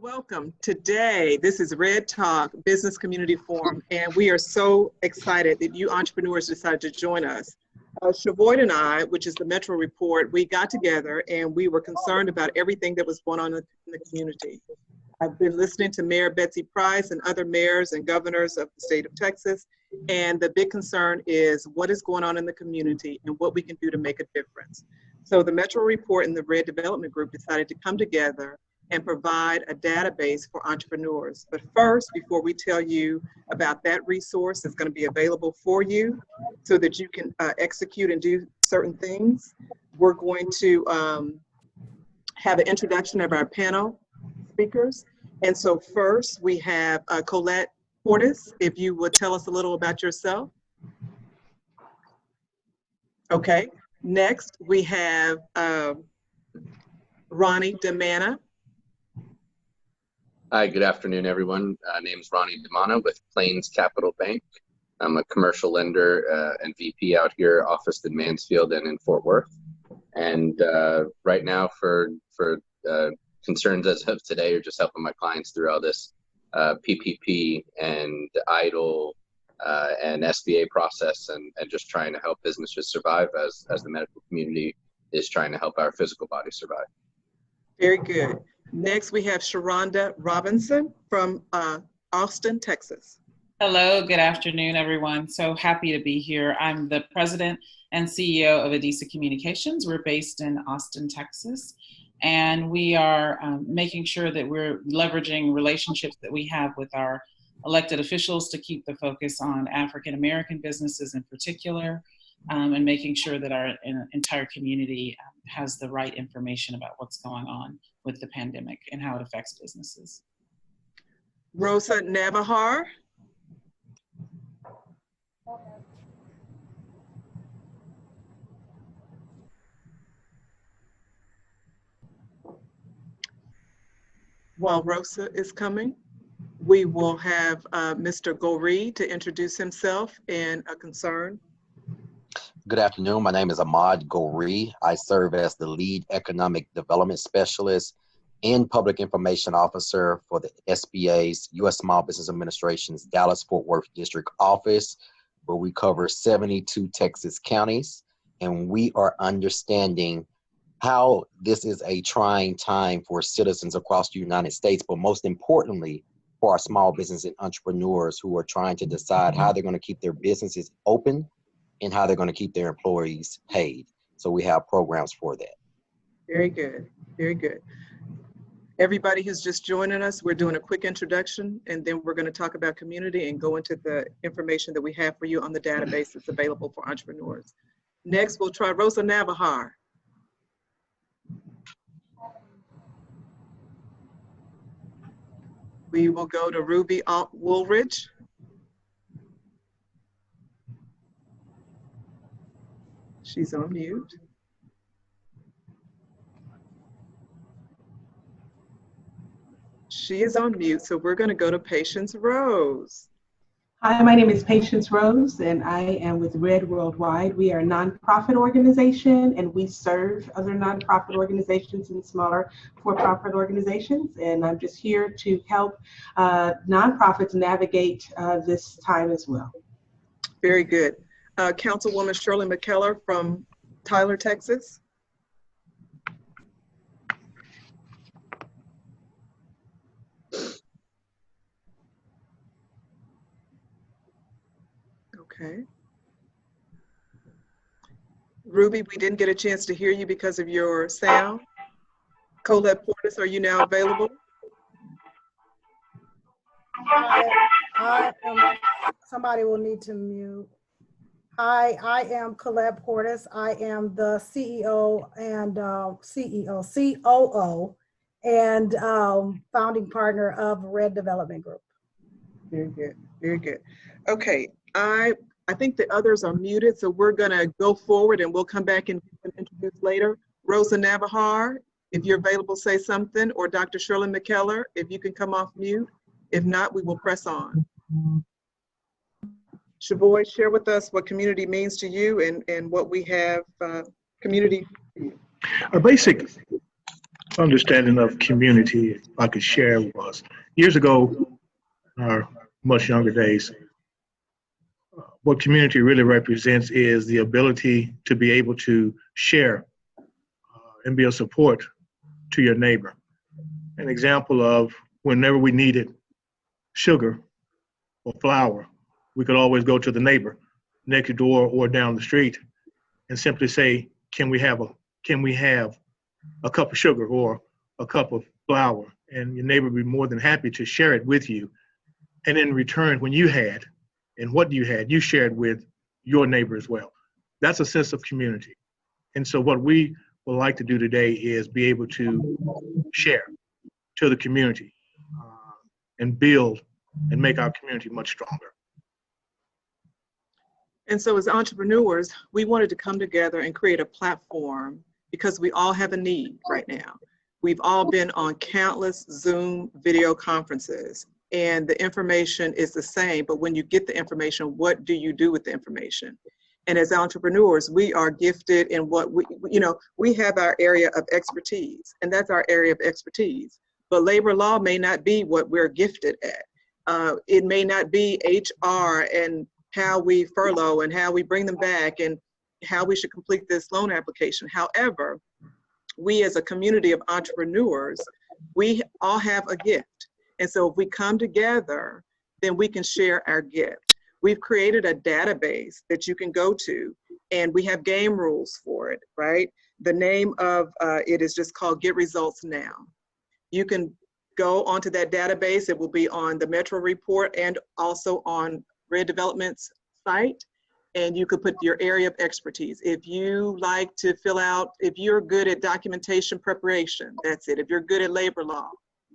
Welcome. Today, this is REDTalk Business Community Forum, and we are so excited that you entrepreneurs decided to join us. Shevoyd and I, which is the Metro Report, we got together and we were concerned about everything that was going on in the community. I've been listening to Mayor Betsy Price and other mayors and governors of the state of Texas, and the big concern is what is going on in the community and what we can do to make a difference. So the Metro Report and the RED Development Group decided to come together and provide a database for entrepreneurs. But first, before we tell you about that resource that's going to be available for you so that you can execute and do certain things, we're going to have an introduction of our panel speakers. And so first we have Collette Portis, if you would tell us a little about yourself. Okay, next we have Ronnie DeManna. Hi, good afternoon, everyone. Name's Ronnie DeManna with Plains Capital Bank. I'm a commercial lender and VP out here, officed in Mansfield and in Fort Worth. And right now, for concerns as of today, are just helping my clients through all this PPP and EIDL and SBA process, and just trying to help businesses survive as the medical community is trying to help our physical body survive. Very good. Next, we have Shuronda Robinson from Austin, Texas. Hello, good afternoon, everyone. So happy to be here. I'm the president and CEO of Adisa Communications. We're based in Austin, Texas, and we are making sure that we're leveraging relationships that we have with our elected officials to keep the focus on African-American businesses in particular, and making sure that our entire community has the right information about what's going on with the pandemic and how it affects businesses. Rosa Navejar. While Rosa is coming, we will have Mr. Goree to introduce himself and a concern. Good afternoon. My name is Ahmad Goree. I serve as the lead economic development specialist and public information officer for the SBA's U.S. Small Business Administration's Dallas-Fort Worth District Office, where we cover 72 Texas counties. And we are understanding how this is a trying time for citizens across the United States, but most importantly, for our small business and entrepreneurs who are trying to decide how they're going to keep their businesses open and how they're going to keep their employees paid. So we have programs for that. Very good, very good. Everybody who's just joining us, we're doing a quick introduction, and then we're going to talk about community and go into the information that we have for you on the database that's available for entrepreneurs. Next, we'll try Rosa Navejar. We will go to Ruby Woolridge. She's on mute. She is on mute, so we're going to go to Patience Rose. Hi, my name is Patience Rose, and I am with RED Worldwide. We are a nonprofit organization, and we serve other nonprofit organizations and smaller for-profit organizations. And I'm just here to help nonprofits navigate this time as well. Very good. Councilwoman Shirley McKellar from Tyler, Texas. Okay. Ruby, we didn't get a chance to hear you because of your sound. Collette Portis, are you now available? Somebody will need to mute. Hi, I am Collette Portis. I am the CEO and COO and founding partner of RED Development Group. Very good, very good. Okay, I think the others are muted, so we're gonna go forward and we'll come back and introduce later. Rosa Navejar, if you're available, say something, or Dr. Shirley McKellar, if you can come off mute. If not, we will press on. Shevoyd, share with us what community means to you and what we have community. Our basic understanding of community, if I could share, was years ago, in our much younger days, what community really represents is the ability to be able to share and be a support to your neighbor. An example of whenever we needed sugar or flour, we could always go to the neighbor next door or down the street and simply say, can we have a cup of sugar or a cup of flour? And your neighbor would be more than happy to share it with you. And in return, when you had and what you had, you shared with your neighbor as well. That's a sense of community. And so what we would like to do today is be able to share to the community and build and make our community much stronger. And so as entrepreneurs, we wanted to come together and create a platform because we all have a need right now. We've all been on countless Zoom video conferences, and the information is the same, but when you get the information, what do you do with the information? And as entrepreneurs, we are gifted in what we have our area of expertise, and that's our area of expertise. But labor law may not be what we're gifted at. It may not be HR and how we furlough and how we bring them back and how we should complete this loan application. However, we as a community of entrepreneurs, we all have a gift. And so if we come together, then we can share our gift. We've created a database that you can go to, and we have game rules for it, right? The name of it is just called Get Results Now. You can go onto that database. It will be on the Metro Report and also on Red Development's site, and you could put your area of expertise. If you like to fill out, if you're good at documentation preparation, that's it. If you're good at labor law,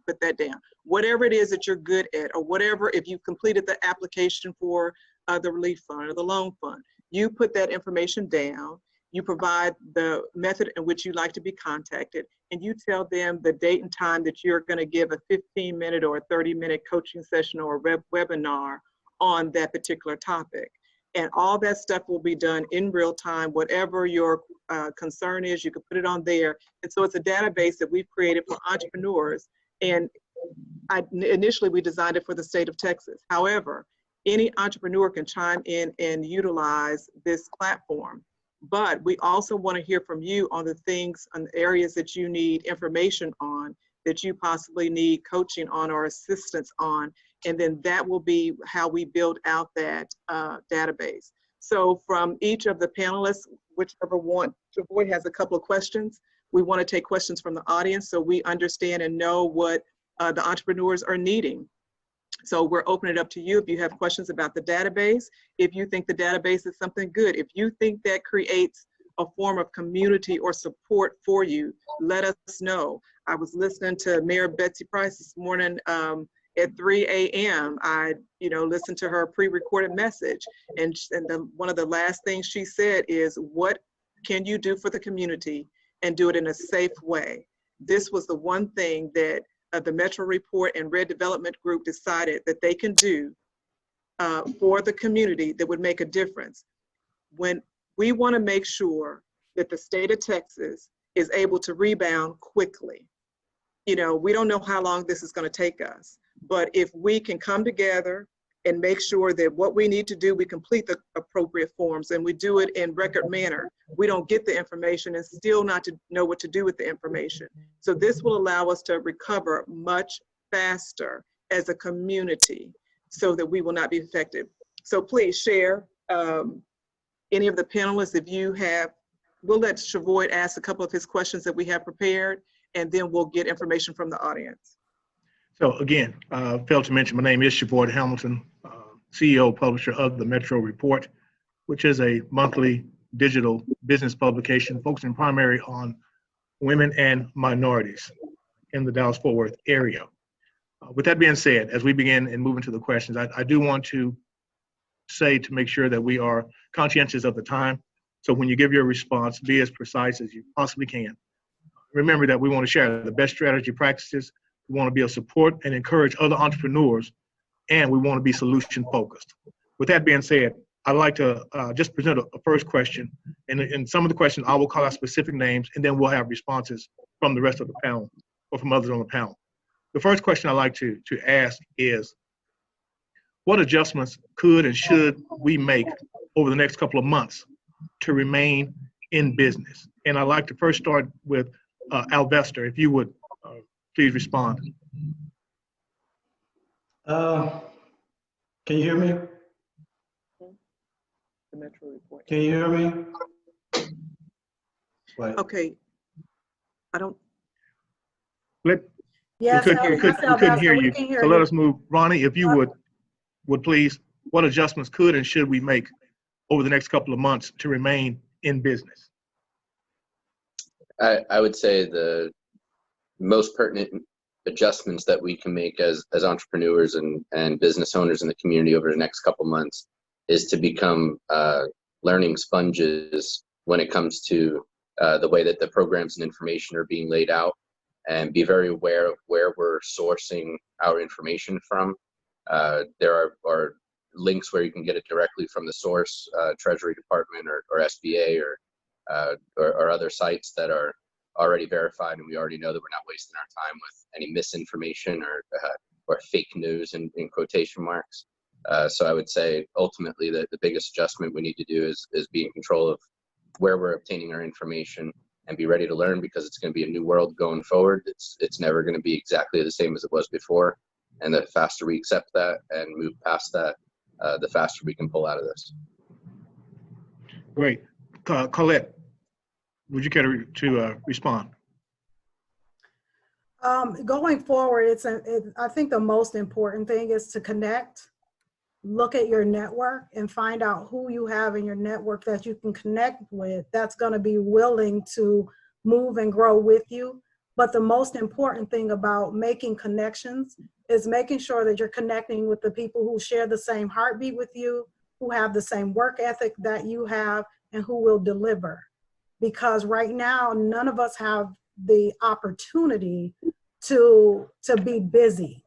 put that down. Whatever it is that you're good at, or whatever, if you completed the application for the relief fund or the loan fund, you put that information down. You provide the method in which you like to be contacted, and you tell them the date and time that you're going to give a 15-minute or a 30-minute coaching session or a webinar on that particular topic. And all that stuff will be done in real time. Whatever your concern is, you can put it on there. And so it's a database that we've created for entrepreneurs. And initially we designed it for the state of Texas. However, any entrepreneur can chime in and utilize this platform. But we also want to hear from you on the things, on the areas that you need information on, that you possibly need coaching on or assistance on. And then that will be how we build out that database. So from each of the panelists, whichever one, Shevoyd has a couple of questions. We want to take questions from the audience so we understand and know what the entrepreneurs are needing. So we're opening it up to you if you have questions about the database, if you think the database is something good, if you think that creates a form of community or support for you, let us know. I was listening to Mayor Betsy Price this morning at 3 a.m. I listened to her pre-recorded message, and one of the last things she said is, what can you do for the community and do it in a safe way? This was the one thing that the Metro Report and Red Development Group decided that they can do for the community that would make a difference. When we want to make sure that the state of Texas is able to rebound quickly. We don't know how long this is going to take us, but if we can come together and make sure that what we need to do, we complete the appropriate forms and we do it in record manner, we don't get the information and still not to know what to do with the information. So this will allow us to recover much faster as a community so that we will not be affected. So please share any of the panelists, if you have, we'll let Shevoyd ask a couple of his questions that we have prepared, and then we'll get information from the audience. So again, failed to mention, my name is Shevoyd Hamilton, CEO, publisher of the Metro Report, which is a monthly digital business publication focusing primarily on women and minorities in the Dallas-Fort Worth area. With that being said, as we begin and move into the questions, I do want to say to make sure that we are conscientious of the time. So when you give your response, be as precise as you possibly can. Remember that we want to share the best strategy practices. We want to be a support and encourage other entrepreneurs, and we want to be solution focused. With that being said, I'd like to just present a first question. And in some of the questions, I will call out specific names, and then we'll have responses from the rest of the panel or from others on the panel. The first question I'd like to ask is, what adjustments could and should we make over the next couple of months to remain in business? And I'd like to first start with Alvester, if you would please respond. Can you hear me? The Metro Report. Can you hear me? Wait. Okay. I don't. Yes, we couldn't hear you. So let us move. Ronnie, if you would please, what adjustments could and should we make over the next couple of months to remain in business? I would say the most pertinent adjustments that we can make as entrepreneurs and business owners in the community over the next couple months is to become learning sponges when it comes to the way that the programs and information are being laid out, and be very aware of where we're sourcing our information from. There are links where you can get it directly from the source, Treasury Department or SBA or other sites that are already verified, and we already know that we're not wasting our time with any misinformation or fake news in quotation marks. So I would say ultimately that the biggest adjustment we need to do is be in control of where we're obtaining our information and be ready to learn, because it's going to be a new world going forward. It's never going to be exactly the same as it was before. And the faster we accept that and move past that, the faster we can pull out of this. Great. Collette, would you care to respond? Going forward, I think the most important thing is to connect, look at your network and find out who you have in your network that you can connect with that's going to be willing to move and grow with you. But the most important thing about making connections is making sure that you're connecting with the people who share the same heartbeat with you, who have the same work ethic that you have, and who will deliver. Because right now, none of us have the opportunity to be busy.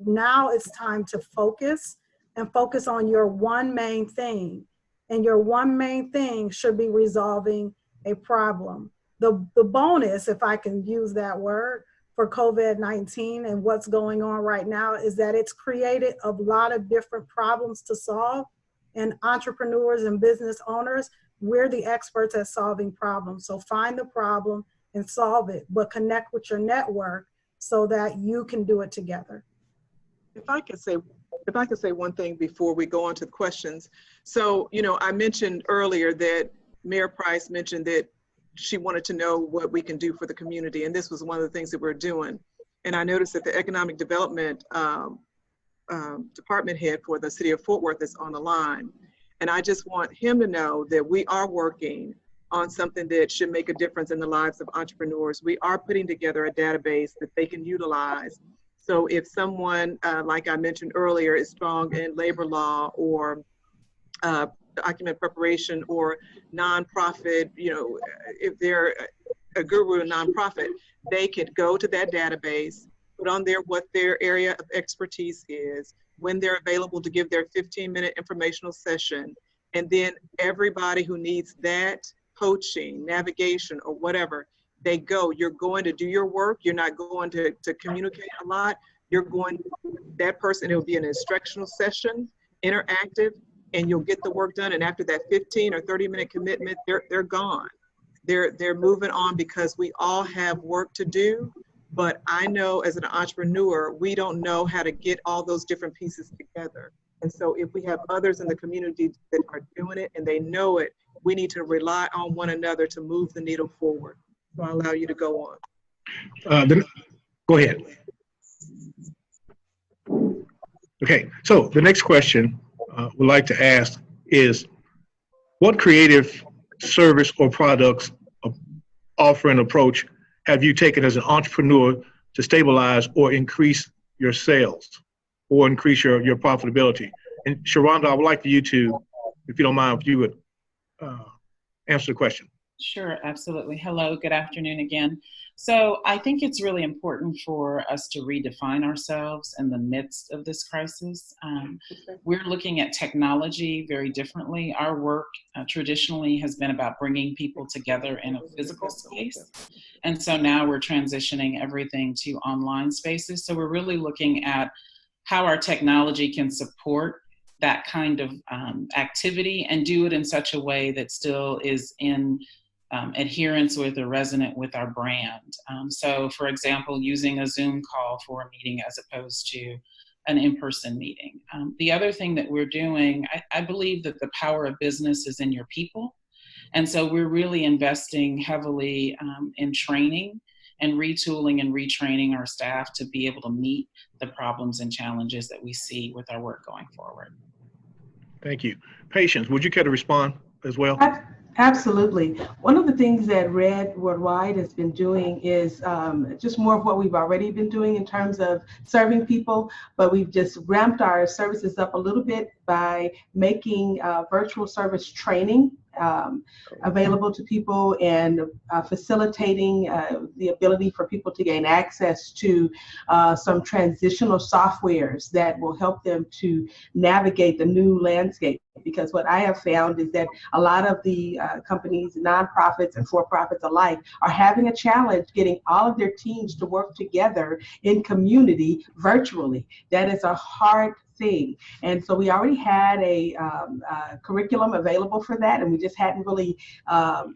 Now it's time to focus and focus on your one main thing. And your one main thing should be resolving a problem. The bonus, if I can use that word, for COVID-19 and what's going on right now is that it's created a lot of different problems to solve. And entrepreneurs and business owners, we're the experts at solving problems. So find the problem and solve it, but connect with your network so that you can do it together. If I could say one thing before we go on to the questions. So, I mentioned earlier that Mayor Price mentioned that she wanted to know what we can do for the community. And this was one of the things that we're doing. And I noticed that the economic development department head for the city of Fort Worth is on the line. And I just want him to know that we are working on something that should make a difference in the lives of entrepreneurs. We are putting together a database that they can utilize. So if someone, like I mentioned earlier, is strong in labor law or document preparation or nonprofit, if they're a guru in nonprofit, they could go to that database, put on there what their area of expertise is, when they're available to give their 15-minute informational session, and then everybody who needs that coaching, navigation, or whatever, they go. You're going to do your work. You're not going to communicate a lot. You're going, that person, it will be an instructional session, interactive, and you'll get the work done. And after that 15 or 30-minute commitment, they're gone. They're moving on, because we all have work to do. But I know as an entrepreneur, we don't know how to get all those different pieces together. And so if we have others in the community that are doing it and they know it, we need to rely on one another to move the needle forward. So I'll allow you to go on. Go ahead. Okay, so the next question we'd like to ask is, what creative service or products offering approach have you taken as an entrepreneur to stabilize or increase your sales or increase your profitability? And Shuronda, I would like for you to, if you don't mind, if you would answer the question. Sure, absolutely. Hello, good afternoon again. So I think it's really important for us to redefine ourselves in the midst of this crisis. We're looking at technology very differently. Our work traditionally has been about bringing people together in a physical space. And so now we're transitioning everything to online spaces. So we're really looking at how our technology can support that kind of activity and do it in such a way that still is in adherence with or resonant with our brand. So for example, using a Zoom call for a meeting as opposed to an in-person meeting. The other thing that we're doing, I believe that the power of business is in your people. And so we're really investing heavily in training and retooling and retraining our staff to be able to meet the problems and challenges that we see with our work going forward. Thank you. Patience, would you care to respond as well? Absolutely. One of the things that Red Worldwide has been doing is just more of what we've already been doing in terms of serving people, but we've just ramped our services up a little bit by making virtual service training available to people and facilitating the ability for people to gain access to some transitional softwares that will help them to navigate the new landscape. Because what I have found is that a lot of the companies, nonprofits and for-profits alike, are having a challenge getting all of their teams to work together in community virtually. That is a hard thing. And so we already had a curriculum available for that, and we just hadn't really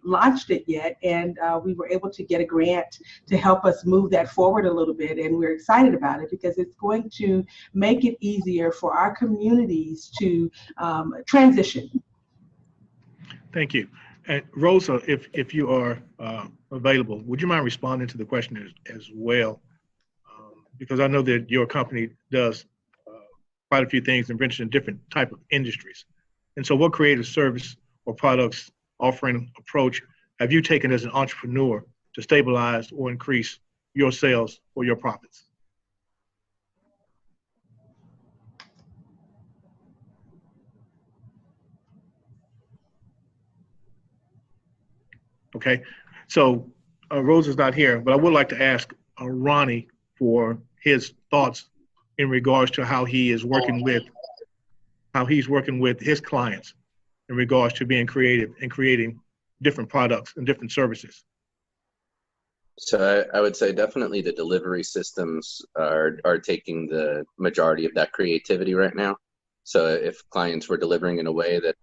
launched it yet. And we were able to get a grant to help us move that forward a little bit. And we're excited about it because it's going to make it easier for our communities to transition. Thank you. And Rosa, if you are available, would you mind responding to the question as well? Because I know that your company does quite a few things and ventures in different type of industries. And so what creative service or products offering approach have you taken as an entrepreneur to stabilize or increase your sales or your profits? Okay, so Rosa's not here, but I would like to ask Ronnie for his thoughts in regards to how he's working with his clients in regards to being creative and creating different products and different services. So I would say definitely the delivery systems are taking the majority of that creativity right now. So if clients were delivering in a way that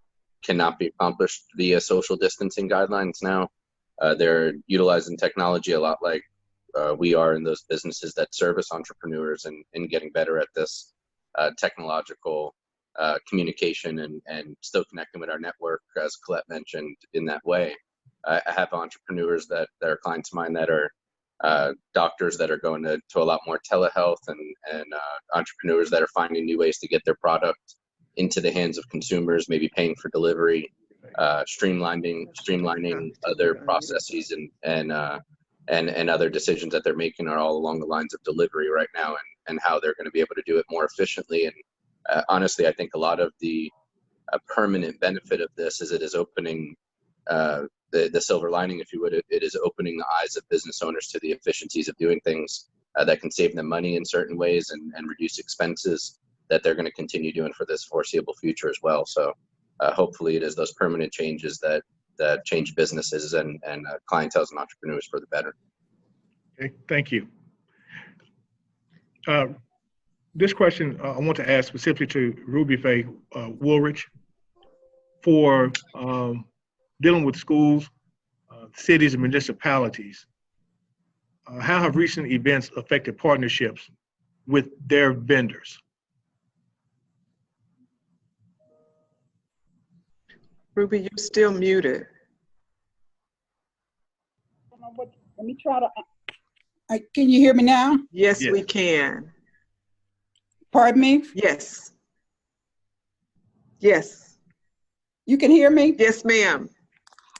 cannot be accomplished via social distancing guidelines now, they're utilizing technology a lot like we are in those businesses that service entrepreneurs and getting better at this technological communication and still connecting with our network, as Collette mentioned, in that way. I have entrepreneurs that are clients of mine that are doctors that are going to a lot more telehealth and entrepreneurs that are finding new ways to get their product into the hands of consumers, maybe paying for delivery, streamlining other processes and other decisions that they're making are all along the lines of delivery right now and how they're going to be able to do it more efficiently. And honestly, I think a lot of the permanent benefit of this is it is opening the silver lining, if you would, it is opening the eyes of business owners to the efficiencies of doing things that can save them money in certain ways and reduce expenses that they're going to continue doing for this foreseeable future as well. So hopefully it is those permanent changes that change businesses and clientele and entrepreneurs for the better. Okay, thank you. This question I want to ask specifically to Ruby Faye Woolridge for dealing with schools, cities, and municipalities. How have recent events affected partnerships with their vendors? Ruby, you're still muted. Let me try to, can you hear me now? Yes, we can. Pardon me? Yes. Yes. You can hear me? Yes, ma'am.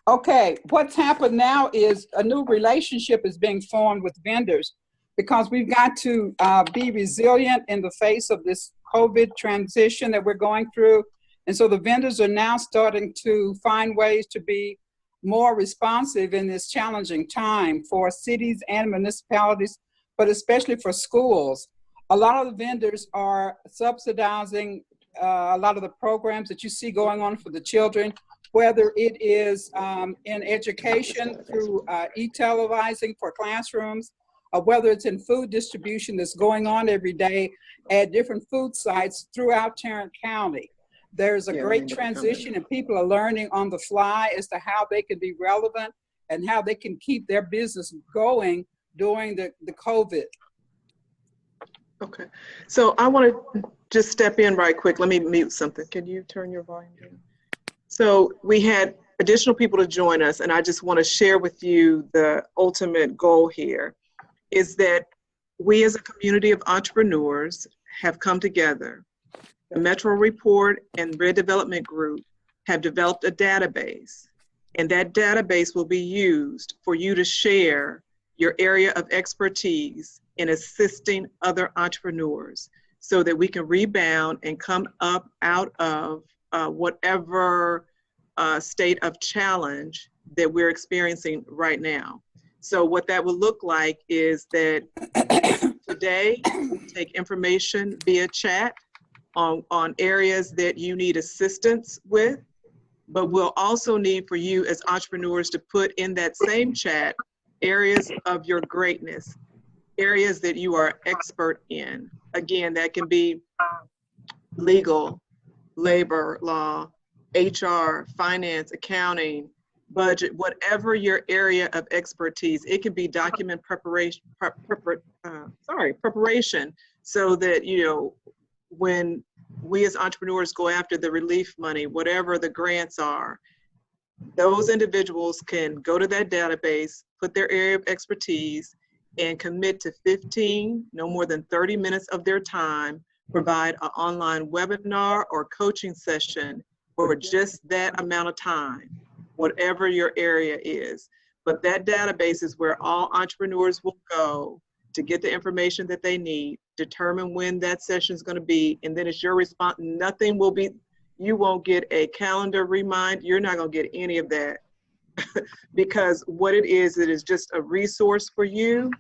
Okay, what's happened now is a new relationship is being formed with vendors because we've got to be resilient in the face of this COVID transition that we're going through. And so the vendors are now starting to find ways to be more responsive in this challenging time for cities and municipalities, but especially for schools. A lot of the vendors are subsidizing a lot of the programs that you see going on for the children, whether it is in education through e-televising for classrooms, or whether it's in food distribution that's going on every day at different food sites throughout Tarrant County. There's a great transition and people are learning on the fly as to how they can be relevant and how they can keep their business going during the COVID. Okay, so I want to just step in right quick. Let me mute something. Can you turn your volume down? So we had additional people to join us, and I just want to share with you the ultimate goal here is that we as a community of entrepreneurs have come together. The Metro Report and Red Development Group have developed a database, and that database will be used for you to share your area of expertise in assisting other entrepreneurs so that we can rebound and come up out of whatever state of challenge that we're experiencing right now. So what that will look like is that today we take information via chat on areas that you need assistance with, but we'll also need for you as entrepreneurs to put in that same chat areas of your greatness, areas that you are expert in. Again, that can be legal, labor law, HR, finance, accounting, budget, whatever your area of expertise. It can be document preparation, preparation, so that, you know, when we as entrepreneurs go after the relief money, whatever the grants are, those individuals can go to that database, put their area of expertise, and commit to 15, no more than 30 minutes of their time, provide an online webinar or coaching session for just that amount of time, whatever your area is. But that database is where all entrepreneurs will go to get the information that they need, determine when that session is going to be, and then it's your response. Nothing will be, you won't get a calendar reminder. You're not going to get any of that because what it is just a resource for you.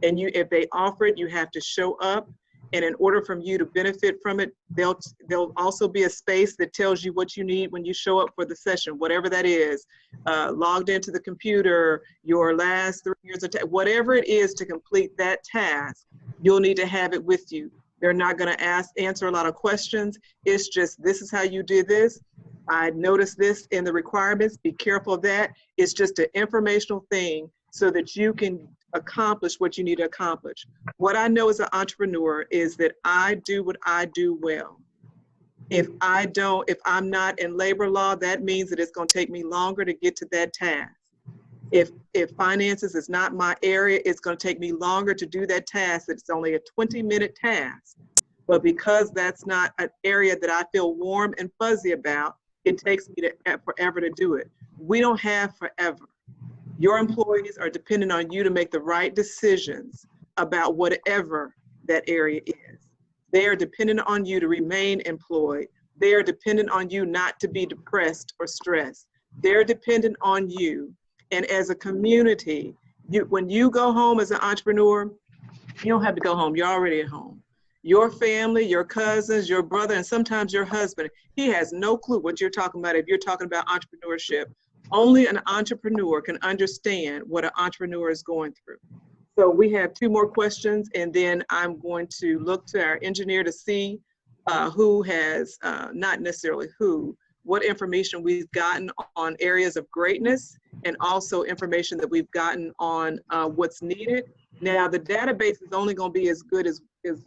And you, if they offer it, you have to show up. And in order for you to benefit from it, there'll also be a space that tells you what you need when you show up for the session, whatever that is, logged into the computer, your last 3 years of whatever it is to complete that task, you'll need to have it with you. They're not going to answer a lot of questions. It's just, this is how you did this. I noticed this in the requirements. Be careful of that. It's just an informational thing so that you can accomplish what you need to accomplish. What I know as an entrepreneur is that I do what I do well. If I'm not in labor law, that means that it's going to take me longer to get to that task. If finances is not my area, it's going to take me longer to do that task. It's only a 20-minute task. But because that's not an area that I feel warm and fuzzy about, it takes me forever to do it. We don't have forever. Your employees are dependent on you to make the right decisions about whatever that area is. They are dependent on you to remain employed. They are dependent on you not to be depressed or stressed. They're dependent on you. And as a community, when you go home as an entrepreneur, you don't have to go home. You're already at home. Your family, your cousins, your brother, and sometimes your husband, he has no clue what you're talking about if you're talking about entrepreneurship. Only an entrepreneur can understand what an entrepreneur is going through. So we have 2 more questions, and then I'm going to look to our engineer to see who has, not necessarily who, what information we've gotten on areas of greatness, and also information that we've gotten on what's needed. Now, the database is only going to be as good as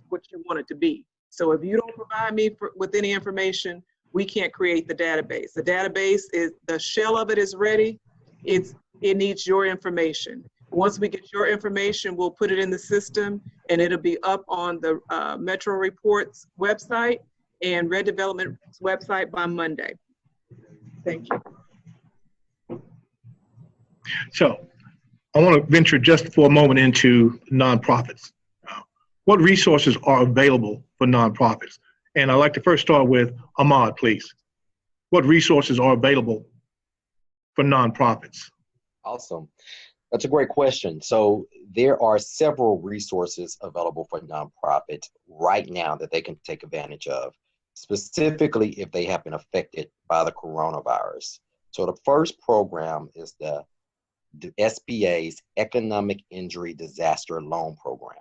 what you want it to be. So if you don't provide me with any information, we can't create the database. The database is, the shell of it is ready. It needs your information. Once we get your information, we'll put it in the system and it'll be up on the Metro Reports website and Red Development's website by Monday. Thank you. So I want to venture just for a moment into nonprofits. What resources are available for nonprofits? And I'd like to first start with Ahmad, please. What resources are available for nonprofits? Awesome. That's a great question. So there are several resources available for nonprofits right now that they can take advantage of, specifically if they have been affected by the coronavirus. So the first program is the SBA's Economic Injury Disaster Loan Program.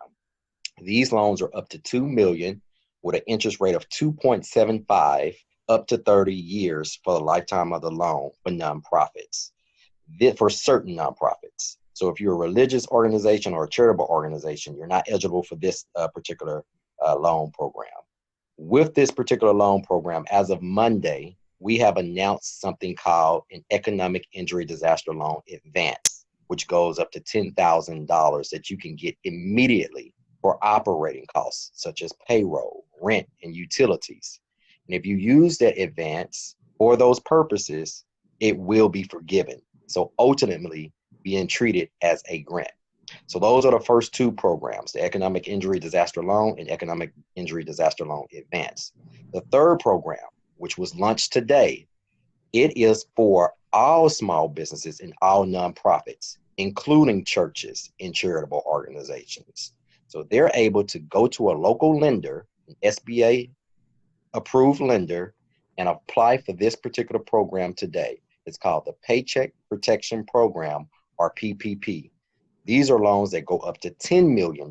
These loans are up to $2 million with an interest rate of 2.75 up to 30 years for the lifetime of the loan for nonprofits, for certain nonprofits. So if you're a religious organization or a charitable organization, you're not eligible for this particular loan program. With this particular loan program, as of Monday, we have announced something called an Economic Injury Disaster Loan Advance, which goes up to $10,000 that you can get immediately for operating costs, such as payroll, rent, and utilities. And if you use that advance for those purposes, it will be forgiven. So ultimately being treated as a grant. So those are the first two programs, the Economic Injury Disaster Loan and Economic Injury Disaster Loan Advance. The third program, which was launched today, it is for all small businesses and all nonprofits, including churches and charitable organizations. So they're able to go to a local lender, an SBA approved lender, and apply for this particular program today. It's called the Paycheck Protection Program, or PPP. These are loans that go up to $10 million.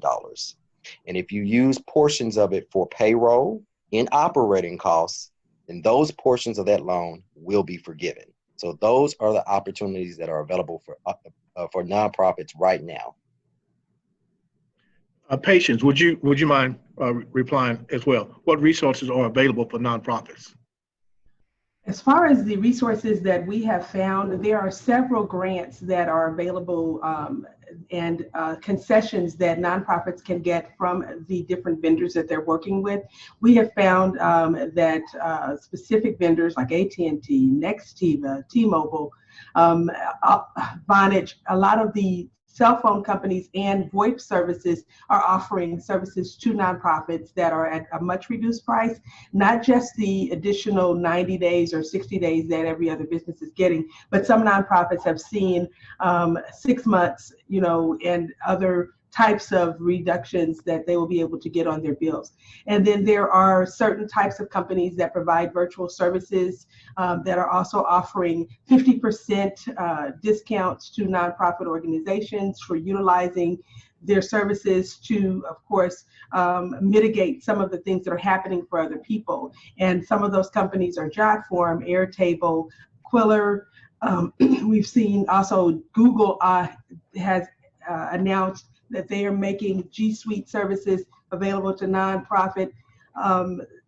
And if you use portions of it for payroll and operating costs, then those portions of that loan will be forgiven. So those are the opportunities that are available for nonprofits right now. Patience, would you mind replying as well? What resources are available for nonprofits? As far as the resources that we have found, there are several grants that are available and concessions that nonprofits can get from the different vendors that they're working with. We have found that specific vendors like AT&T, Nextiva, T-Mobile, Vonage, a lot of the cell phone companies and VoIP services are offering services to nonprofits that are at a much reduced price, not just the additional 90 days or 60 days that every other business is getting, but some nonprofits have seen 6 months, and other types of reductions that they will be able to get on their bills. And then there are certain types of companies that provide virtual services that are also offering 50% discounts to nonprofit organizations for utilizing their services to, of course, mitigate some of the things that are happening for other people. And some of those companies are JotForm, Airtable, Quiller. We've seen also Google has announced that they are making G Suite services available to nonprofit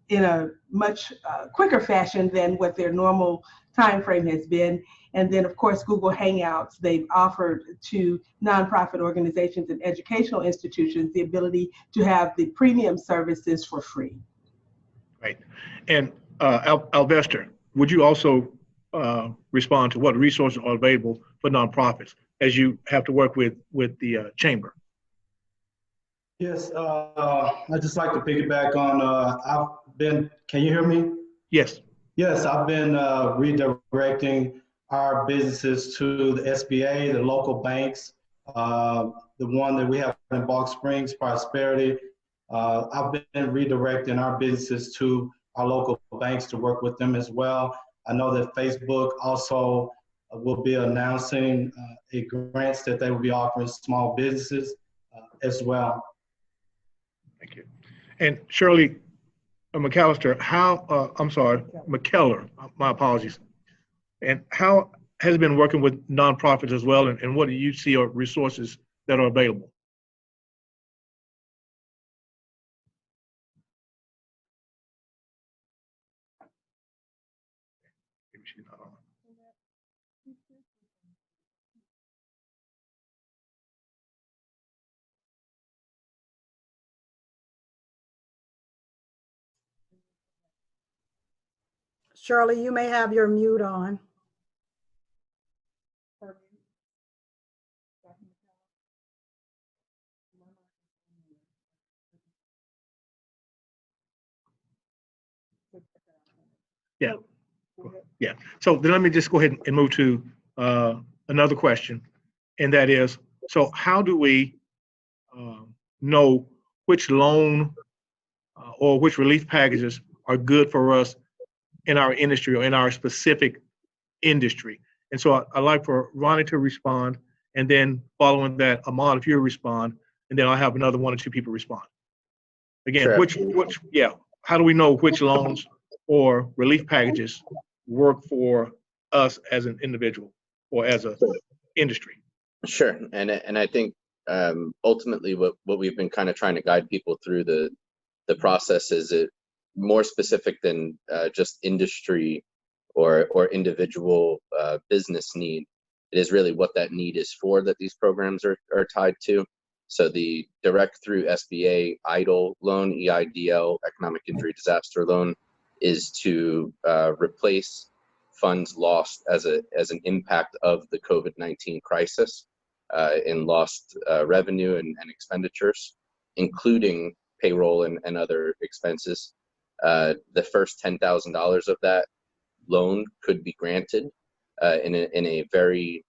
in a much quicker fashion than what their normal time frame has been. And then, of course, Google Hangouts, they've offered to nonprofit organizations and educational institutions the ability to have the premium services for free. Right. And Alvester, would you also respond to what resources are available for nonprofits as you have to work with the chamber? Yes, I'd just like to piggyback on, can you hear me? Yes. Yes, I've been redirecting our businesses to the SBA, the local banks, the one that we have in Balch Springs, Prosperity. I've been redirecting our businesses to our local banks to work with them as well. I know that Facebook also will be announcing grants that they will be offering small businesses as well. Thank you. And Shirley McKellar, McKellar, my apologies. And how has it been working with nonprofits as well, and what do you see are resources that are available? Maybe she's not on. Shirley, you may have your mute on. Yeah. Yeah. So then let me just go ahead and move to another question, and that is, so how do we know which loan or which relief packages are good for us in our industry or in our specific industry? And so I'd like for Ronnie to respond, and then following that, Ahmad, if you respond, and then I'll have another 1 or 2 people respond. Again, Sure. How do we know which loans or relief packages work for us as an individual or as an industry? Sure, and I think ultimately what we've been kind of trying to guide people through the process is it more specific than just industry or individual business need. It is really what that need is for that these programs are tied to. So the direct through SBA EIDL loan, EIDL, economic injury disaster loan, is to replace funds lost as an impact of the COVID-19 crisis in lost revenue and expenditures, including payroll and other expenses. The first $10,000 of that loan could be granted in a very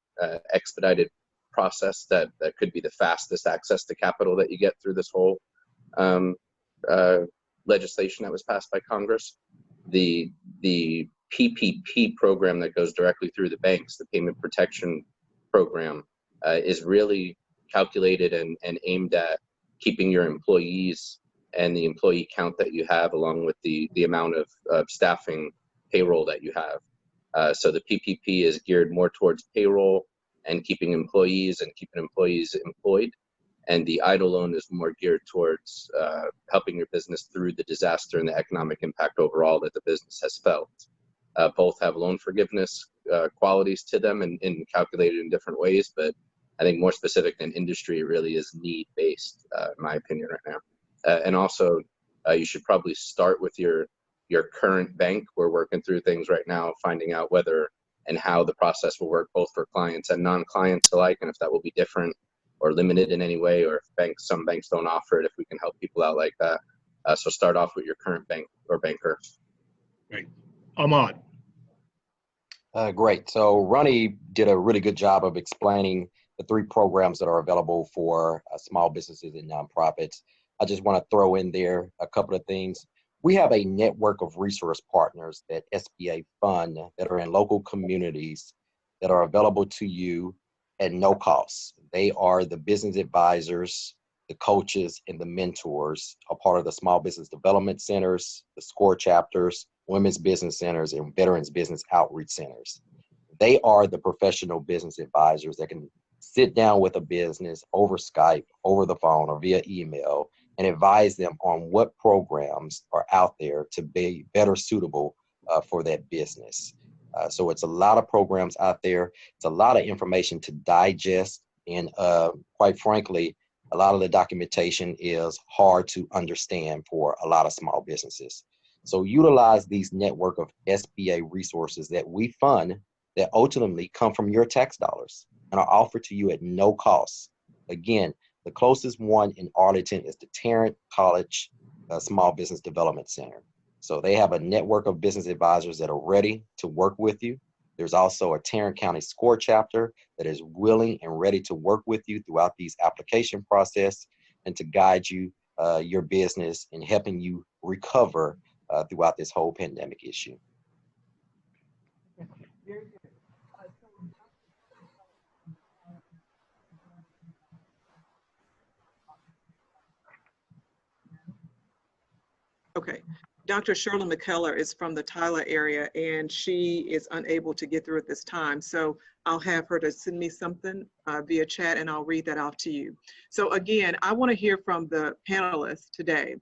expedited process that could be the fastest access to capital that you get through this whole legislation that was passed by Congress. The PPP program that goes directly through the banks, the Payment Protection Program, is really calculated and aimed at keeping your employees and the employee count that you have, along with the amount of staffing payroll that you have. So the PPP is geared more towards payroll and keeping employees employed. And the EIDL loan is more geared towards helping your business through the disaster and the economic impact overall that the business has felt. Both have loan forgiveness qualities to them and calculated in different ways, but I think more specific than industry, it really is need-based, in my opinion right now. And also, you should probably start with your current bank. We're working through things right now, finding out whether and how the process will work both for clients and non-clients alike, and if that will be different or limited in any way, or if some banks don't offer it, if we can help people out like that. So start off with your current bank or banker. Great. Ahmad. Great. So Ronnie did a really good job of explaining the 3 programs that are available for small businesses and nonprofits. I just want to throw in there a couple of things. We have a network of resource partners that SBA fund that are in local communities that are available to you at no cost. They are the business advisors, the coaches, and the mentors, a part of the small business development centers, the SCORE chapters, women's business centers, and veterans business outreach centers. They are the professional business advisors that can sit down with a business over Skype, over the phone, or via email and advise them on what programs are out there to be better suitable for that business. So it's a lot of programs out there. It's a lot of information to digest. And quite frankly, a lot of the documentation is hard to understand for a lot of small businesses. So utilize these network of SBA resources that we fund that ultimately come from your tax dollars and are offered to you at no cost. Again, the closest one in Arlington is the Tarrant College Small Business Development Center. So they have a network of business advisors that are ready to work with you. There's also a Tarrant County SCORE chapter that is willing and ready to work with you throughout these application process and to guide you, your business, in helping you recover throughout this whole pandemic issue. Okay. Dr. Shirley McKellar is from the Tyler area, and she is unable to get through at this time. So I'll have her to send me something via chat, and I'll read that off to you. So again, I want to hear from the panelists today.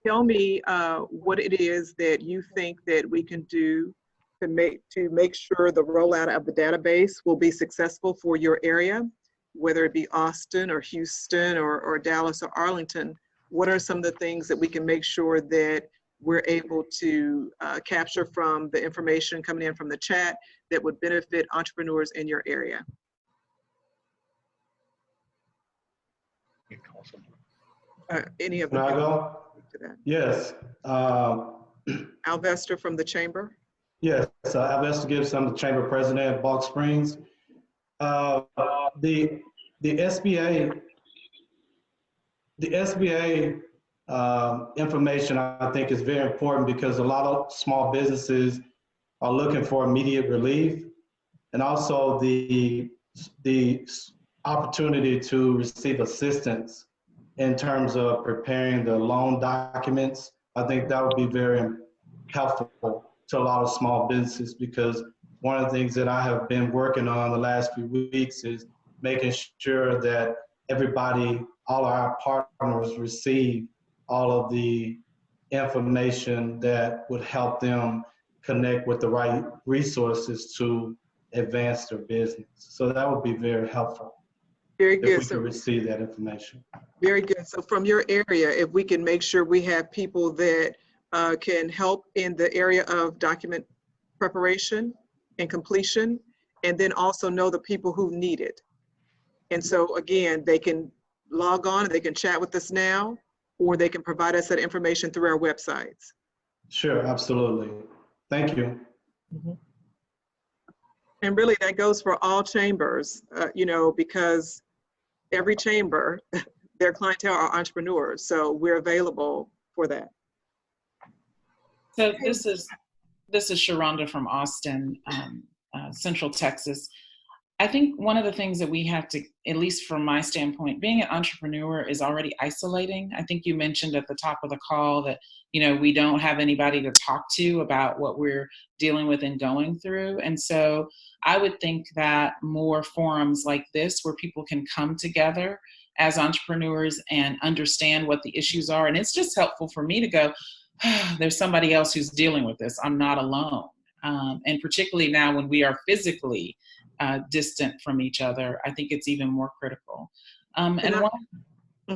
Tell me what it is that you think that we can do to make sure the rollout of the database will be successful for your area, whether it be Austin or Houston or Dallas or Arlington. What are some of the things that we can make sure that we're able to capture from the information coming in from the chat that would benefit entrepreneurs in your area? Any of them? Can I go? To that. Yes. Alvester from the chamber. Yes, Alvester Gibson, I'm the Chamber President at Balch Springs. The SBA information, I think, is very important because a lot of small businesses are looking for immediate relief, and also the opportunity to receive assistance in terms of preparing the loan documents. I think that would be very helpful to a lot of small businesses, because one of the things that I have been working on the last few weeks is making sure that everybody, all our partners, receive all of the information that would help them connect with the right resources to advance their business. So that would be very helpful. Very good. If we could receive that information. Very good. So from your area, if we can make sure we have people that can help in the area of document preparation and completion, and then also know the people who need it. And so again, they can log on and they can chat with us now, or they can provide us that information through our websites. Sure, absolutely. Thank you. Mm-hmm. And really that goes for all chambers, you know, because every chamber, their clientele are entrepreneurs. So we're available for that. So this is Shuronda from Austin, Central Texas. I think one of the things that we have to, at least from my standpoint, being an entrepreneur is already isolating. I think you mentioned at the top of the call that, you know, we don't have anybody to talk to about what we're dealing with and going through. And so I would think that more forums like this, where people can come together as entrepreneurs and understand what the issues are. And it's just helpful for me to go, there's somebody else who's dealing with this. I'm not alone. And particularly now when we are physically distant from each other, I think it's even more critical.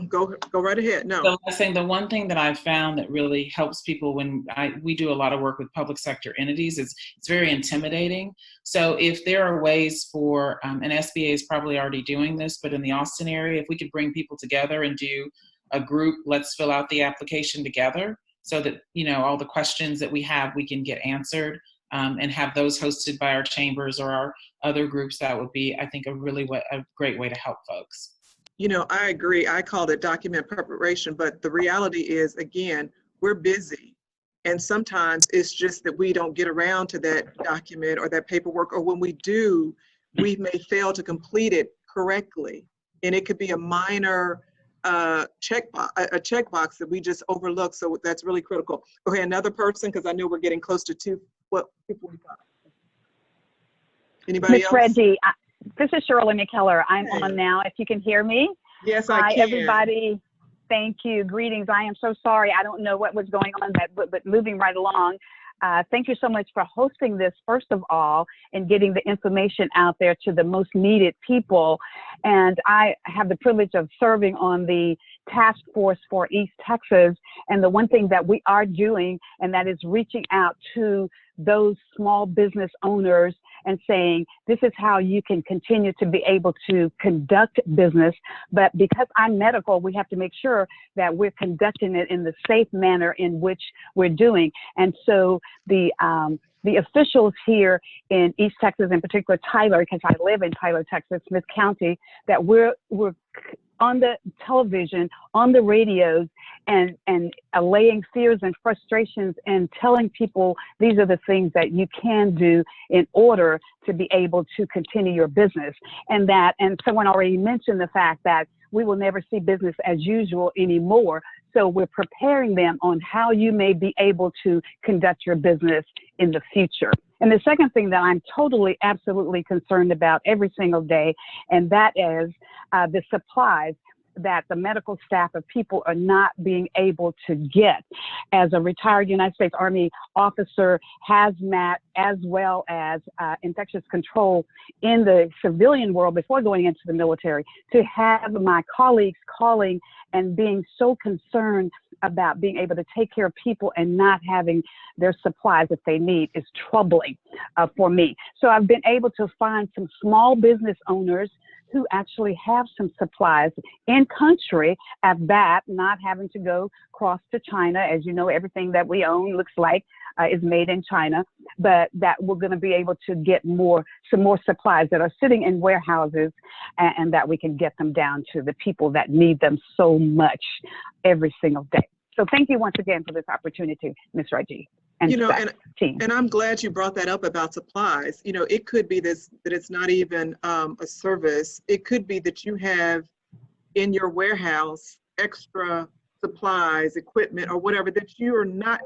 Go right ahead. No. So I was saying the one thing that I've found that really helps people when we do a lot of work with public sector entities is it's very intimidating. So if there are ways for, and SBA is probably already doing this, but in the Austin area, if we could bring people together and do a group, let's fill out the application together so that, you know, all the questions that we have, we can get answered. And have those hosted by our chambers or our other groups, that would be, I think, a great way to help folks. You know, I agree. I called it document preparation, but the reality is, again, we're busy. And sometimes it's just that we don't get around to that document or that paperwork, or when we do, we may fail to complete it correctly. And it could be a minor checkbox that we just overlook. So that's really critical. Okay, another person, because I know we're getting close to two. What people we got? Anybody else? Miss Reggi, this is Shirley McKellar. I'm on now. If you can hear me. Yes, I can. Hi, everybody. Thank you. Greetings. I am so sorry. I don't know what was going on, but moving right along. Thank you so much for hosting this, first of all, and getting the information out there to the most needed people. And I have the privilege of serving on the task force for East Texas. And the one thing that we are doing, and that is reaching out to those small business owners and saying, this is how you can continue to be able to conduct business. But because I'm medical, we have to make sure that we're conducting it in the safe manner in which we're doing. And so the officials here in East Texas, in particular Tyler, because I live in Tyler, Texas, Smith County, that we're on the television, on the radios, and allaying fears and frustrations and telling people these are the things that you can do in order to be able to continue your business. And someone already mentioned the fact that we will never see business as usual anymore. So we're preparing them on how you may be able to conduct your business in the future. And the second thing that I'm totally, absolutely concerned about every single day, and that is the supplies that the medical staff of people are not being able to get. As a retired United States Army officer, hazmat, as well as infectious control in the civilian world before going into the military, to have my colleagues calling and being so concerned about being able to take care of people and not having their supplies that they need is troubling for me. So I've been able to find some small business owners who actually have some supplies in country at that, not having to go cross to China. As you know, everything that we own looks like is made in China, but that we're going to be able to get some more supplies that are sitting in warehouses, and that we can get them down to the people that need them so much every single day. So thank you once again for this opportunity, Ms. Reggi. And and I'm glad you brought that up about supplies. You know, it could be that it's not even a service. It could be that you have in your warehouse extra supplies, equipment, or whatever that you're not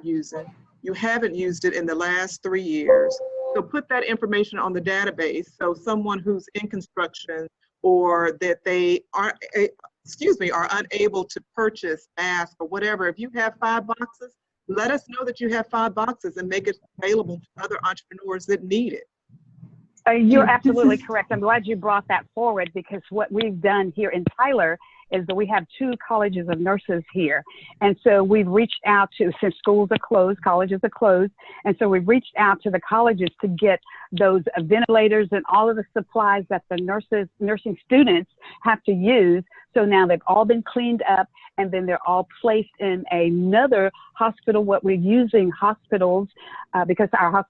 using. You haven't used it in the last 3 years. So put that information on the database. So someone who's in construction, or that they are unable to purchase masks or whatever, if you have 5 boxes, let us know that you have 5 boxes and make it available to other entrepreneurs that need it. You're absolutely correct. I'm glad you brought that forward, because what we've done here in Tyler is that we have 2 colleges of nurses here. And so we've reached out to, since schools are closed, colleges are closed, and so we've reached out to the colleges to get those ventilators and all of the supplies that the nursing students have to use. So now they've all been cleaned up, and then they're all placed in another hospital. What we're using hospitals, because our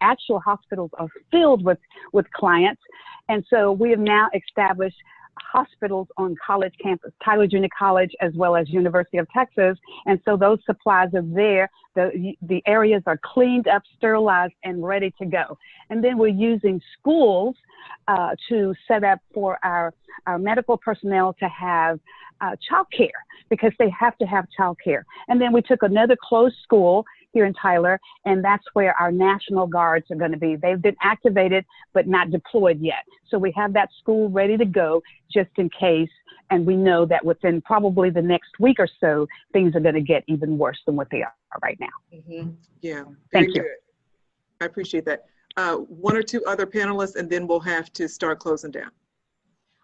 actual hospitals are filled with clients. And so we have now established hospitals on college campus, Tyler Junior College, as well as University of Texas. And so those supplies are there. The areas are cleaned up, sterilized, and ready to go. And then we're using schools to set up for our medical personnel to have childcare, because they have to have childcare. And then we took another closed school here in Tyler, and that's where our National Guards are going to be. They've been activated, but not deployed yet. So we have that school ready to go just in case, and we know that within probably the next week or so, things are going to get even worse than what they are right now. Mm-hmm. Yeah, Thank you. Good. I appreciate that. 1 or 2 other panelists, and then we'll have to start closing down.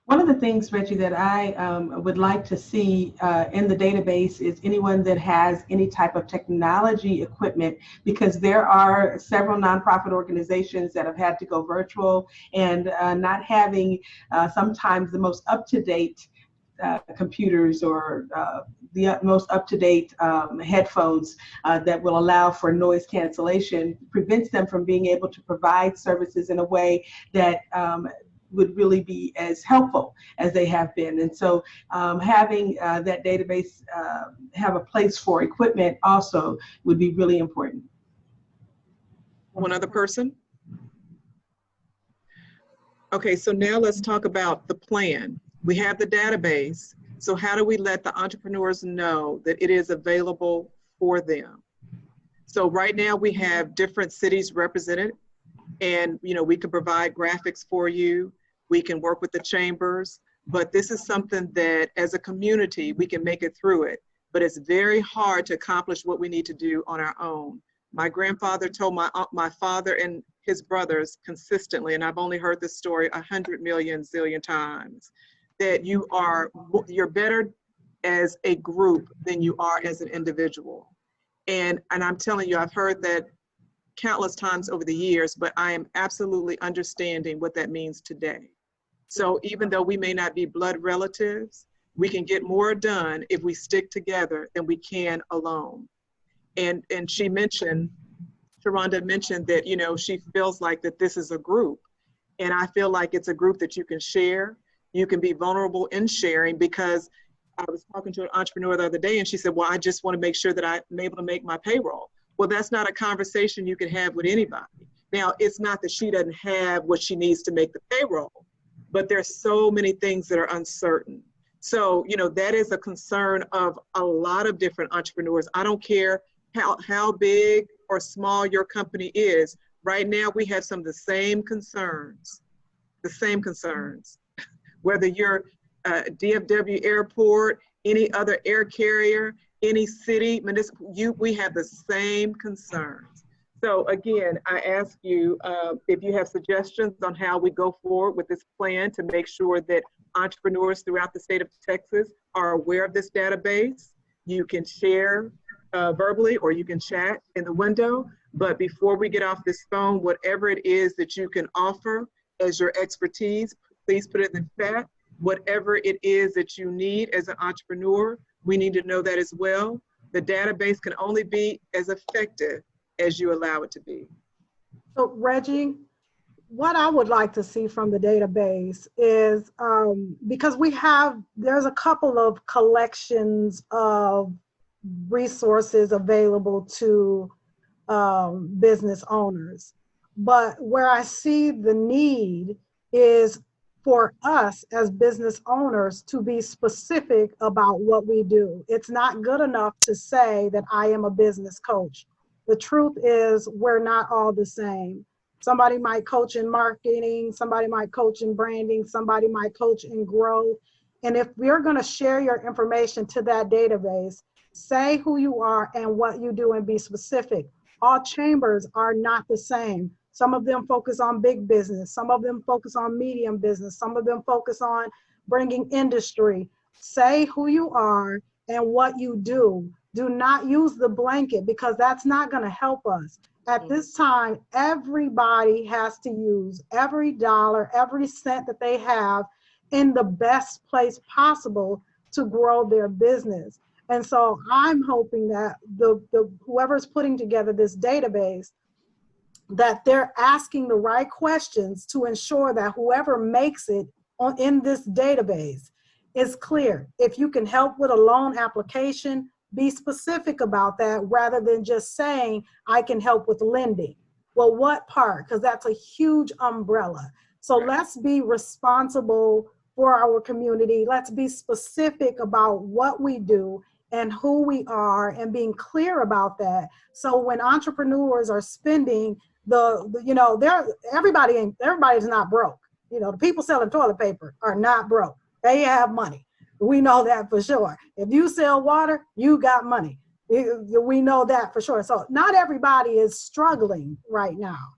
One of the things, Reggie, that I would like to see in the database is anyone that has any type of technology equipment, because there are several nonprofit organizations that have had to go virtual, and not having sometimes the most up-to-date computers or the most up-to-date headphones that will allow for noise cancellation prevents them from being able to provide services in a way that would really be as helpful as they have been. And so having that database have a place for equipment also would be really important. One other person? Okay, so now let's talk about the plan. We have the database. So how do we let the entrepreneurs know that it is available for them? So right now we have different cities represented, and we can provide graphics for you. We can work with the chambers, but this is something that as a community, we can make it through it, but it's very hard to accomplish what we need to do on our own. My grandfather told my father and his brothers consistently, and I've only heard this story 100 million zillion times, that you're better as a group than you are as an individual. And I'm telling you, I've heard that countless times over the years, but I am absolutely understanding what that means today. So even though we may not be blood relatives, we can get more done if we stick together than we can alone. And Shuronda mentioned that, she feels like that this is a group. And I feel like it's a group that you can share. You can be vulnerable in sharing, because I was talking to an entrepreneur the other day, and she said, well, I just want to make sure that I'm able to make my payroll. Well, that's not a conversation you can have with anybody. Now, it's not that she doesn't have what she needs to make the payroll, but there's so many things that are uncertain. So, that is a concern of a lot of different entrepreneurs. I don't care how big or small your company is. Right now, we have some of the same concerns, whether you're DFW Airport, any other air carrier, any city, municipal, we have the same concerns. So again, I ask you if you have suggestions on how we go forward with this plan to make sure that entrepreneurs throughout the state of Texas are aware of this database. You can share verbally, or you can chat in the window. But before we get off this phone, whatever it is that you can offer as your expertise, please put it in the chat. Whatever it is that you need as an entrepreneur, we need to know that as well. The database can only be as effective as you allow it to be. So Reggie, what I would like to see from the database is, because there's a couple of collections of resources available to business owners. But where I see the need is for us as business owners to be specific about what we do. It's not good enough to say that I am a business coach. The truth is we're not all the same. Somebody might coach in marketing, somebody might coach in branding, somebody might coach in growth. And if we're gonna share your information to that database, say who you are and what you do and be specific. All chambers are not the same. Some of them focus on big business. Some of them focus on medium business. Some of them focus on bringing industry. Say who you are and what you do. Do not use the blanket because that's not going to help us. At this time, everybody has to use every dollar, every cent that they have in the best place possible to grow their business. And so I'm hoping that whoever's putting together this database, that they're asking the right questions to ensure that whoever makes it in this database is clear. If you can help with a loan application, be specific about that rather than just saying, I can help with lending. Well, what part? Because that's a huge umbrella. So let's be responsible for our community. Let's be specific about what we do and who we are and being clear about that. So when entrepreneurs are spending everybody's not broke. You know, the people selling toilet paper are not broke. They have money. We know that for sure. If you sell water, you got money. We know that for sure. So not everybody is struggling right now.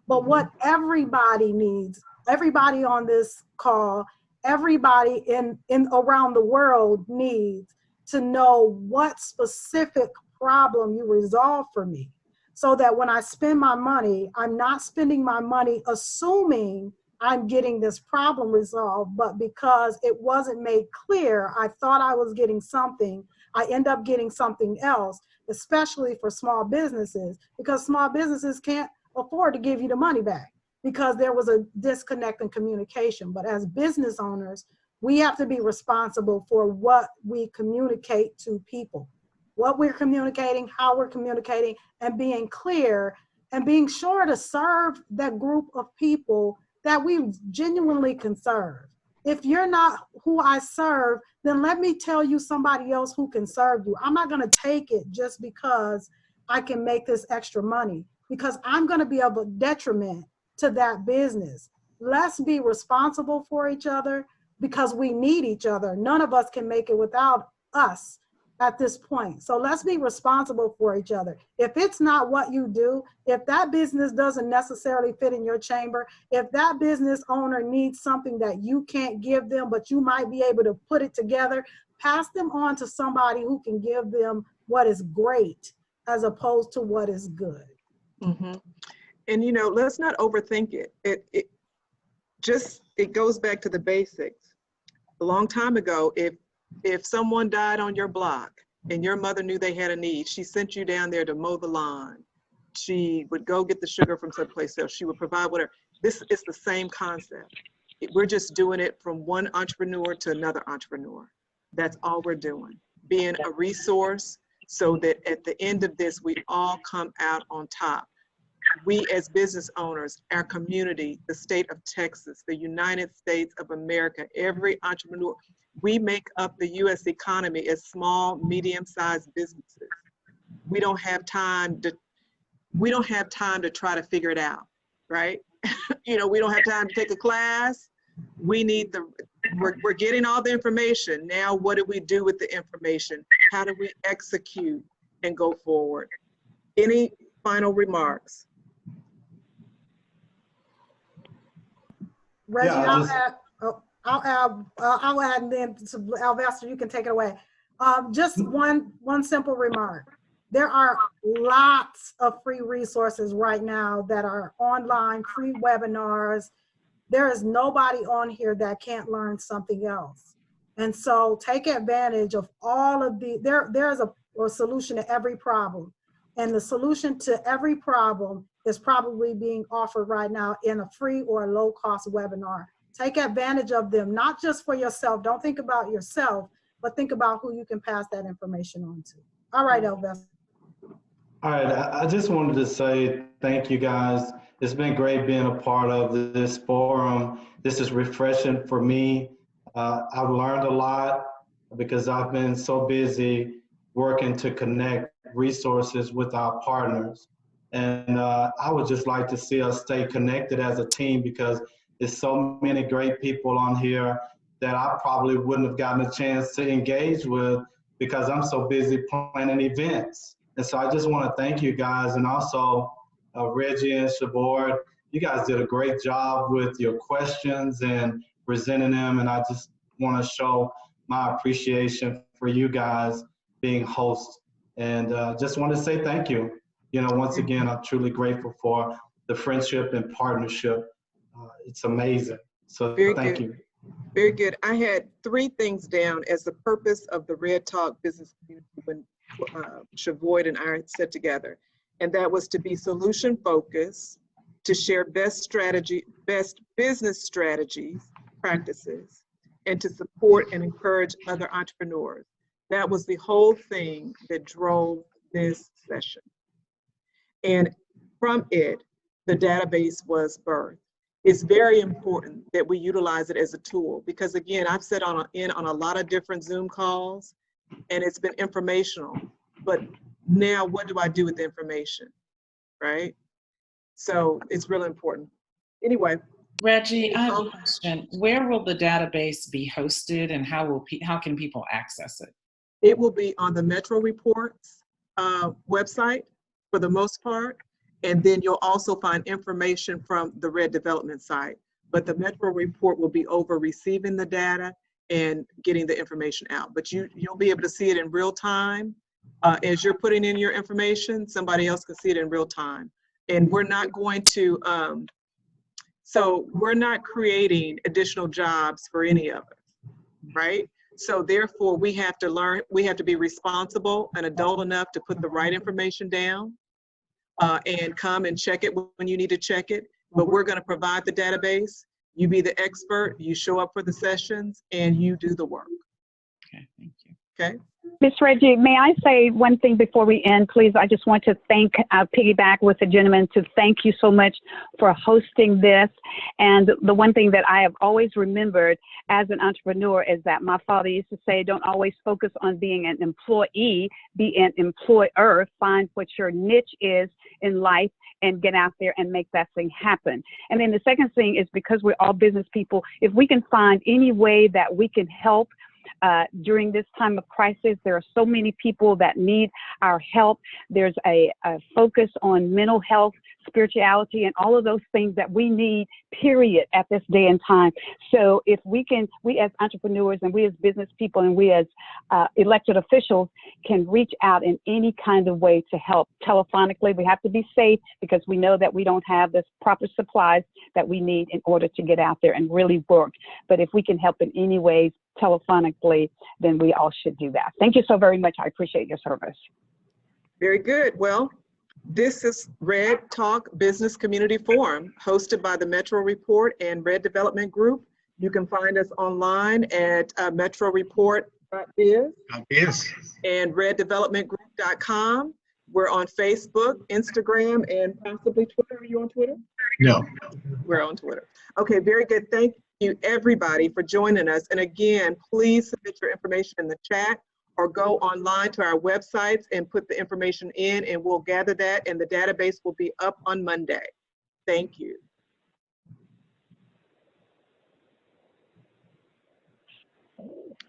But what everybody needs, everybody on this call, everybody in around the world needs to know what specific problem you resolve for me. So that when I spend my money, I'm not spending my money assuming I'm getting this problem resolved, but because it wasn't made clear, I thought I was getting something, I end up getting something else, especially for small businesses, because small businesses can't afford to give you the money back because there was a disconnect in communication. But as business owners, we have to be responsible for what we communicate to people. What we're communicating, how we're communicating, and being clear and being sure to serve that group of people that we genuinely can serve. If you're not who I serve, then let me tell you somebody else who can serve you. I'm not gonna take it just because I can make this extra money, because I'm gonna be of a detriment to that business. Let's be responsible for each other because we need each other. None of us can make it without us at this point. So let's be responsible for each other. If it's not what you do, if that business doesn't necessarily fit in your chamber, if that business owner needs something that you can't give them, but you might be able to put it together, pass them on to somebody who can give them what is great as opposed to what is good. Mm-hmm. And you know, let's not overthink it. It goes back to the basics. A long time ago, if someone died on your block and your mother knew they had a need, she sent you down there to mow the lawn. She would go get the sugar from someplace else. She would provide whatever. This is the same concept. We're just doing it from one entrepreneur to another entrepreneur. That's all we're doing. Being a resource so that at the end of this, we all come out on top. We as business owners, our community, the state of Texas, the United States of America, every entrepreneur, we make up the U.S. economy as small, medium-sized businesses. We don't have time to try to figure it out, right? You know, we don't have time to take a class. We need we're getting all the information. Now, what do we do with the information? How do we execute and go forward? Any final remarks? Reggie, yeah, I'll add, and then to Alvester, you can take it away. Just one simple remark. There are lots of free resources right now that are online, free webinars. There is nobody on here that can't learn something else. And so take advantage of all of there's a solution to every problem. And the solution to every problem is probably being offered right now in a free or a low cost webinar. Take advantage of them, not just for yourself. Don't think about yourself, but think about who you can pass that information on to. All right, Alvester. All right, I just wanted to say thank you guys. It's been great being a part of this forum. This is refreshing for me. I've learned a lot because I've been so busy working to connect resources with our partners. And I would just like to see us stay connected as a team, because there's so many great people on here that I probably wouldn't have gotten a chance to engage with because I'm so busy planning events. And so I just want to thank you guys, and also Reggie and Shevoyd. You guys did a great job with your questions and presenting them, and I just want to show my appreciation for you guys being hosts, and just want to say thank you. You know, once again, I'm truly grateful for the friendship and partnership. It's amazing. So thank you. Very good. I had 3 things down as the purpose of the REDTalk business community when Shevoyd and I set together, and that was to be solution focused, to share best business strategies, practices, and to support and encourage other entrepreneurs. That was the whole thing that drove this session. And from it, the database was birthed. It's very important that we utilize it as a tool, because again, I've sat in on a lot of different Zoom calls, and it's been informational, but now what do I do with the information, right? So it's really important. Anyway. Reggie, I have a question. Where will the database be hosted, and how can people access it? It will be on the Metro Reports website for the most part, and then you'll also find information from the Red Development site. But the Metro Report will be over receiving the data and getting the information out. But you'll be able to see it in real time. As you're putting in your information, somebody else can see it in real time. And we're not going to, so we're not creating additional jobs for any of us, right? So therefore we have to learn, we have to be responsible and adult enough to put the right information down and come and check it when you need to check it. But we're gonna provide the database. You be the expert, you show up for the sessions, and you do the work. Okay, thank you. Okay. Ms. Reggie, may I say one thing before we end, please? I just want to piggyback with the gentleman to thank you so much for hosting this. And the one thing that I have always remembered as an entrepreneur is that my father used to say, don't always focus on being an employee, be an employer, find what your niche is in life and get out there and make that thing happen. And then the second thing is, because we're all business people, if we can find any way that we can help during this time of crisis, there are so many people that need our help. There's a focus on mental health, spirituality, and all of those things that we need, period, at this day and time. So if we can, we as entrepreneurs and we as business people and we as elected officials can reach out in any kind of way to help. Telephonically, we have to be safe because we know that we don't have the proper supplies that we need in order to get out there and really work. But if we can help in any ways telephonically, then we all should do that. Thank you so very much. I appreciate your service. Very good. Well, this is REDTalk Business Community Forum, hosted by the Metro Report and Red Development Group. You can find us online at metroreport.biz and reddevelopmentgroup.com. We're on Facebook, Instagram, and possibly Twitter. Are you on Twitter? No. We're on Twitter. Okay, very good. Thank you, everybody, for joining us. And again, please submit your information in the chat or go online to our websites and put the information in, and we'll gather that, and the database will be up on Monday. Thank you.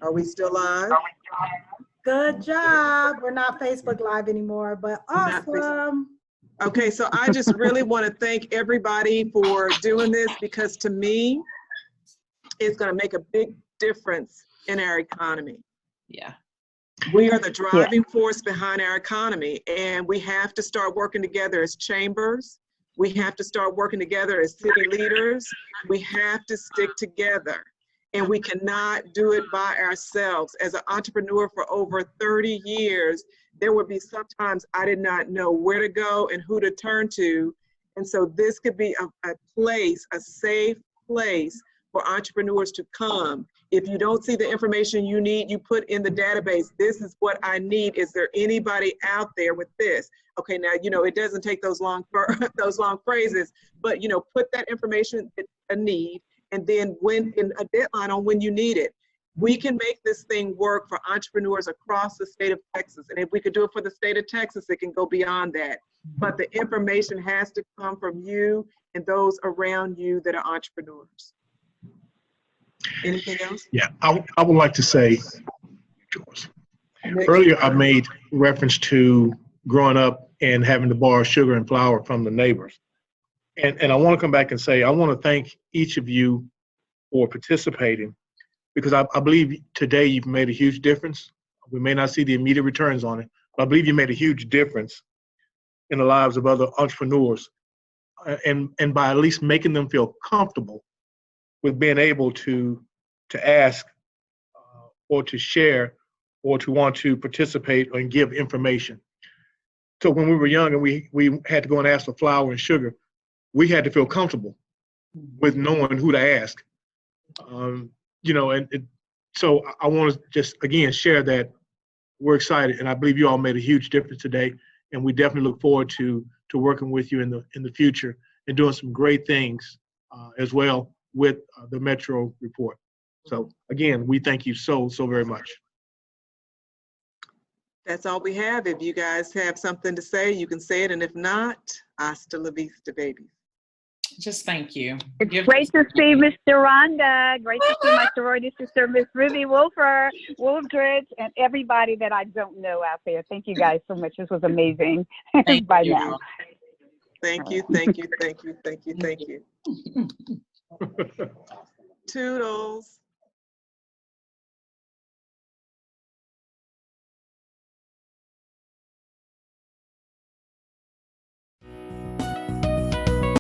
Are we still live? Good job. We're not Facebook Live anymore, but awesome. Okay, so I just really want to thank everybody for doing this, because to me, it's going to make a big difference in our economy. Yeah. We are the driving force behind our economy, and we have to start working together as chambers, We have to start working together as city leaders. We have to stick together, and we cannot do it by ourselves. As an entrepreneur for over 30 years, there would be sometimes I did not know where to go and who to turn to. And so this could be a place, a safe place for entrepreneurs to come. If you don't see the information you need, you put in the database, this is what I need. Is there anybody out there with this? Okay, now, you know, it doesn't take those long phrases, but, you know, put that information that a need, and then when in a deadline on when you need it. We can make this thing work for entrepreneurs across the state of Texas. And if we could do it for the state of Texas, it can go beyond that. But the information has to come from you and those around you that are entrepreneurs. Anything else? Yeah, I would like to say, earlier I made reference to growing up and having to borrow sugar and flour from the neighbors. And I want to come back and say, I want to thank each of you for participating, because I believe today you've made a huge difference. We may not see the immediate returns on it, but I believe you made a huge difference in the lives of other entrepreneurs, and by at least making them feel comfortable with being able to ask or to share or to want to participate and give information. So when we were young and we had to go and ask for flour and sugar, we had to feel comfortable with knowing who to ask. You know, so I want to just again share that we're excited, and I believe you all made a huge difference today, and we definitely look forward to working with you in the future and doing some great things as well with the Metro Report. So again, we thank you so very much. That's all we have. If you guys have something to say, you can say it, and if not, hasta la vista, babies. Just thank you. It's great to see Miss Shuronda. Great to see my sorority sister, Miss Ruby Woolridge, and everybody that I don't know out there. Thank you guys so much. This was amazing. Bye now. Thank you, thank you, thank you, thank you, thank you. Toodles.